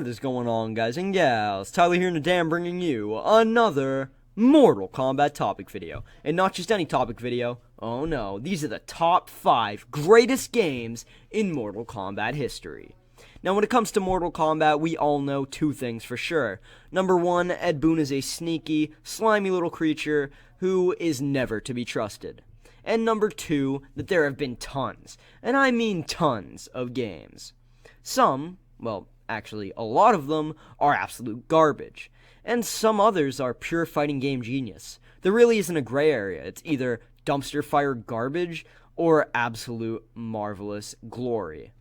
What is going on, guys and gals? Tyler here in the bringing you another Mortal Kombat topic video. And not just any topic video. Oh no, these are the top 5 greatest games in Mortal Kombat history. Now when it comes to Mortal Kombat, we all know 2 things for sure. Number 1, Ed Boon is a sneaky, slimy little creature who is never to be trusted. And number 2, that there have been tons, and I mean tons, of games. Some, well, actually a lot of them, are absolute garbage. And some others are pure fighting game genius. There really isn't a gray area. It's either dumpster fire garbage or absolute marvelous glory.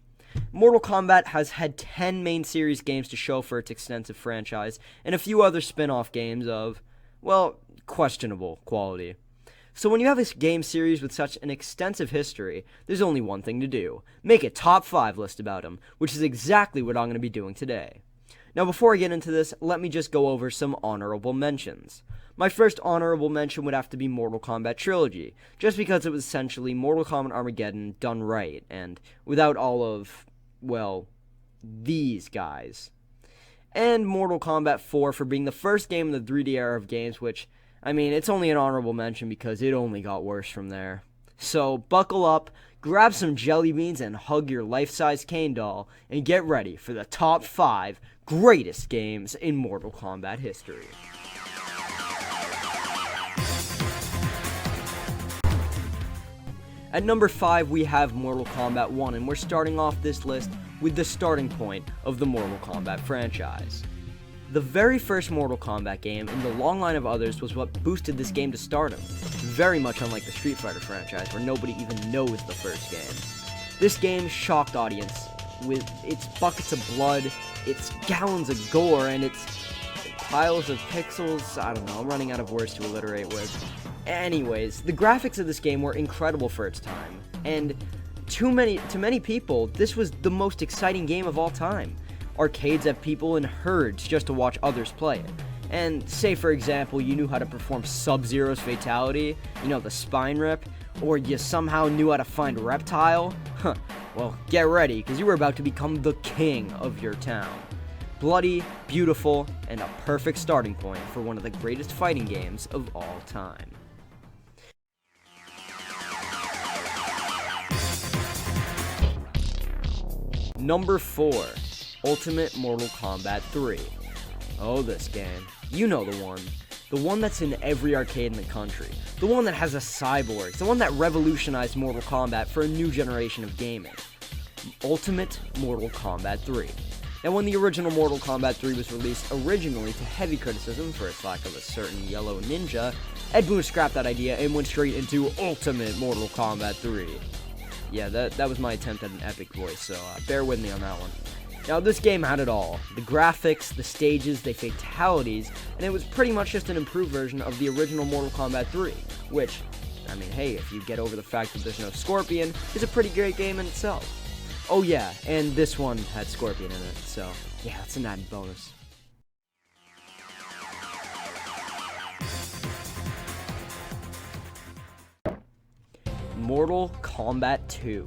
Mortal Kombat has had 10 main series games to show for its extensive franchise, and a few other spin-off games of, well, questionable quality. So when you have this game series with such an extensive history, there's only one thing to do. Make a top 5 list about them, which is exactly what I'm going to be doing today. Now before I get into this, let me just go over some honorable mentions. My first honorable mention would have to be Mortal Kombat Trilogy, just because it was essentially Mortal Kombat Armageddon done right, and without all of, well, these guys. And Mortal Kombat 4 for being the first game in the 3D era of games, which, I mean, it's only an honorable mention because it only got worse from there. So, buckle up, grab some jelly beans, and hug your life-size Kane doll, and get ready for the top 5 greatest games in Mortal Kombat history. At number 5, we have Mortal Kombat 1, and we're starting off this list with the starting point of the Mortal Kombat franchise. The very first Mortal Kombat game, in the long line of others, was what boosted this game to stardom, very much unlike the Street Fighter franchise, where nobody even knows the first game. This game shocked audience with its buckets of blood, its gallons of gore, and its piles of pixels. I don't know, I'm running out of words to alliterate with. Anyways, the graphics of this game were incredible for its time, and to many people, this was the most exciting game of all time. Arcades have people in herds just to watch others play it. And say, for example, you knew how to perform Sub-Zero's fatality, you know, the spine rip, or you somehow knew how to find Reptile, well, get ready, because you were about to become the king of your town. Bloody, beautiful, and a perfect starting point for one of the greatest fighting games of all time. Number 4. Ultimate Mortal Kombat 3. Oh, this game. You know the one. The one that's in every arcade in the country. The one that has a cyborg. The one that revolutionized Mortal Kombat for a new generation of gaming. Ultimate Mortal Kombat 3. Now, when the original Mortal Kombat 3 was released originally to heavy criticism for its lack of a certain yellow ninja, Ed Boon scrapped that idea and went straight into Ultimate Mortal Kombat 3. Yeah, that was my attempt at an epic voice, so bear with me on that one. Now, this game had it all. The graphics, the stages, the fatalities, and it was pretty much just an improved version of the original Mortal Kombat 3, which, I mean, hey, if you get over the fact that there's no Scorpion, is a pretty great game in itself. Oh yeah, and this one had Scorpion in it, so yeah, that's an added bonus. Mortal Kombat 2.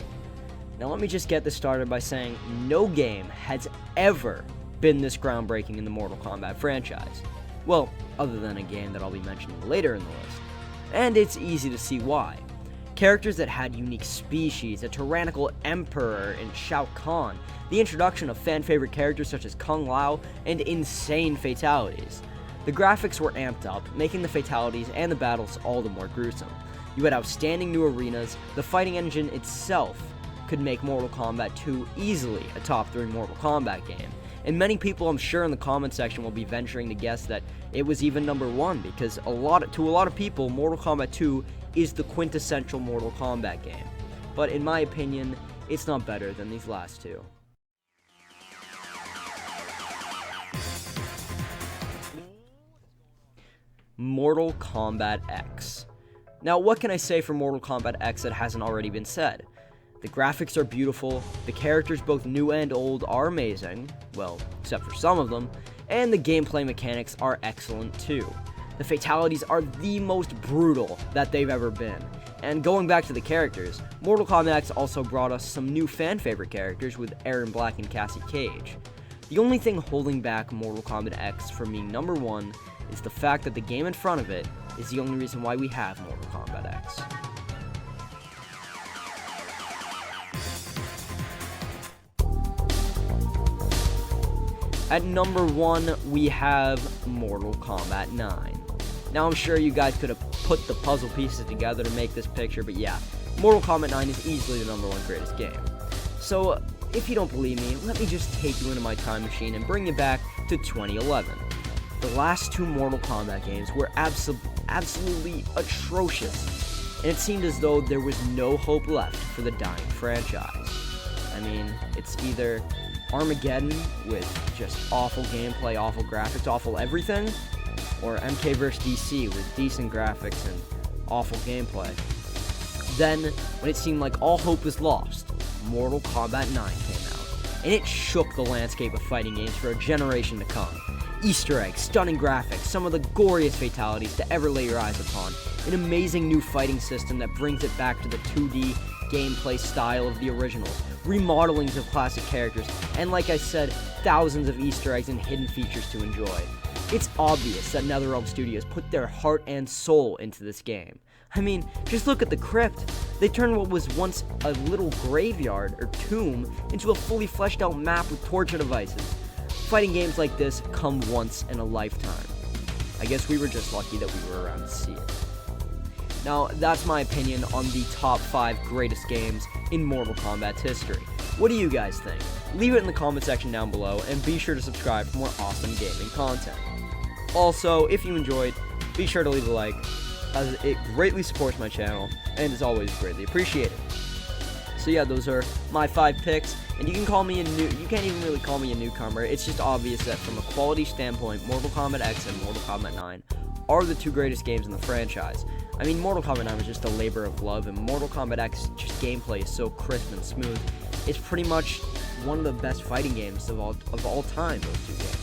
Now let me just get this started by saying no game has ever been this groundbreaking in the Mortal Kombat franchise. Well, other than a game that I'll be mentioning later in the list. And it's easy to see why. Characters that had unique species, a tyrannical emperor in Shao Kahn, the introduction of fan-favorite characters such as Kung Lao, and insane fatalities. The graphics were amped up, making the fatalities and the battles all the more gruesome. You had outstanding new arenas, the fighting engine itself could make Mortal Kombat 2 easily a top 3 Mortal Kombat game. And many people, I'm sure, in the comment section will be venturing to guess that it was even number 1, because to a lot of people, Mortal Kombat 2 is the quintessential Mortal Kombat game. But in my opinion, it's not better than these last 2. Mortal Kombat X. Now, what can I say for Mortal Kombat X that hasn't already been said? The graphics are beautiful, the characters both new and old are amazing, well, except for some of them, and the gameplay mechanics are excellent too. The fatalities are the most brutal that they've ever been. And going back to the characters, Mortal Kombat X also brought us some new fan-favorite characters with Aaron Black and Cassie Cage. The only thing holding back Mortal Kombat X from being number 1 is the fact that the game in front of it is the only reason why we have Mortal Kombat X. At number 1, we have Mortal Kombat 9. Now, I'm sure you guys could have put the puzzle pieces together to make this picture, but yeah, Mortal Kombat 9 is easily the number 1 greatest game. So, if you don't believe me, let me just take you into my time machine and bring you back to 2011. The last 2 Mortal Kombat games were absolutely atrocious, and it seemed as though there was no hope left for the dying franchise. I mean, it's either Armageddon with just awful gameplay, awful graphics, awful everything, or MK vs. DC with decent graphics and awful gameplay. Then, when it seemed like all hope was lost, Mortal Kombat 9 came out, and it shook the landscape of fighting games for a generation to come. Easter eggs, stunning graphics, some of the goriest fatalities to ever lay your eyes upon, an amazing new fighting system that brings it back to the 2D gameplay style of the originals, remodelings of classic characters, and like I said, thousands of Easter eggs and hidden features to enjoy. It's obvious that NetherRealm Studios put their heart and soul into this game. I mean, just look at the crypt. They turned what was once a little graveyard or tomb into a fully fleshed out map with torture devices. Fighting games like this come once in a lifetime. I guess we were just lucky that we were around to see it. Now, that's my opinion on the top 5 greatest games in Mortal Kombat's history. What do you guys think? Leave it in the comment section down below, and be sure to subscribe for more awesome gaming content. Also, if you enjoyed, be sure to leave a like, as it greatly supports my channel, and is always greatly appreciated. So yeah, those are my 5 picks, and you can call me you can't even really call me a newcomer. It's just obvious that from a quality standpoint, Mortal Kombat X and Mortal Kombat 9 are the 2 greatest games in the franchise. I mean, Mortal Kombat 9 was just a labor of love, and Mortal Kombat X, just gameplay is so crisp and smooth. It's pretty much one of the best fighting games of all time, those 2 games.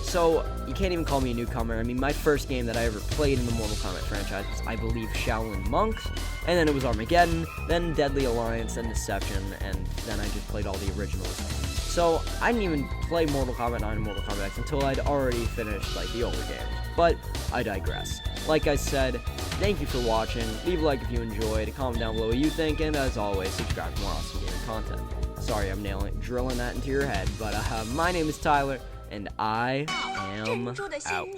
So, you can't even call me a newcomer. I mean, my first game that I ever played in the Mortal Kombat franchise was, I believe, Shaolin Monks, and then it was Armageddon, then Deadly Alliance, then Deception, and then I just played all the originals. So, I didn't even play Mortal Kombat 9 and Mortal Kombat X until I'd already finished, like, the older games. But, I digress. Like I said, thank you for watching, leave a like if you enjoyed, comment down below what you think, and as always, subscribe for more awesome gaming content. Sorry I'm drilling that into your head, but my name is Tyler, and I am out.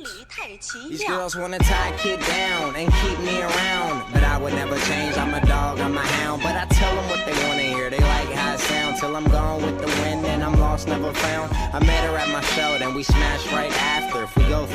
These girls wanna tie a kid down and keep me around, but I would never change. I'm a dog, I'm a hound, but I tell them what they wanna hear. They like how it sound till I'm gone with the wind and I'm lost, never found. I met her at my show, then we smashed right after. If we go